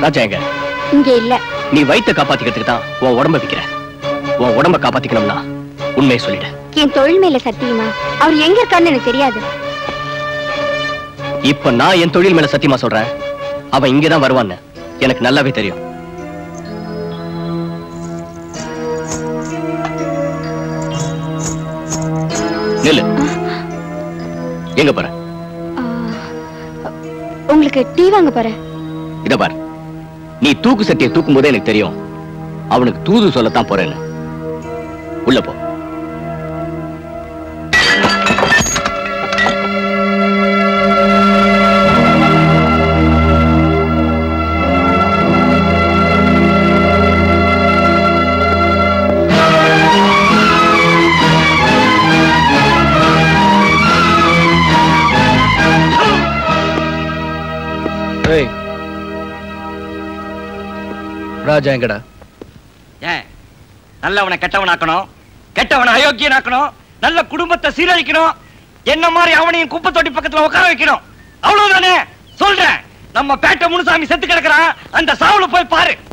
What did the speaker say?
ராஜா எங்க? இங்க இல்ல. நீ வயித்தை காப்பாத்திக்கிறதுக்கு தான் உன் உடம்ப விக்கிற. உன் உடம்ப காப்பாத்திக்கணும்னா உண்மையை சொல்லிடு. என் தொழில் மேல சத்தியமா அவர் எங்க இருக்கான்னு எனக்கு தெரியாது. இப்ப நான் என் தொழில் மேல சத்தியமா சொல்றேன், அவன் இங்கதான் வருவான்னு எனக்கு நல்லாவே தெரியும். நில்லு. எங்க போற? உங்களுக்கு டீ வாங்க போறேன். இத பார், நீ தூக்கு சட்டியை தூக்கும் போதே எனக்கு தெரியும் அவனுக்கு தூது சொல்லத்தான் போறேன்னு. உள்ள போ. ராஜா எங்கடா? ஏன் நல்லவனை கெட்டவனாக்கணும், கெட்டவனை அயோக்கியனாக்கணும், நல்ல குடும்பத்தை சீரழிக்கணும், என்ன மாதிரி அவனையும் குப்பை தொட்டி பக்கத்துல உட்கார வைக்கணும். அவ்வளவுதானே சொல்றேன். நம்ம பேட்டை முனுசாமி செத்து கிடக்குறான், அந்த சாவுல போய் பாரு.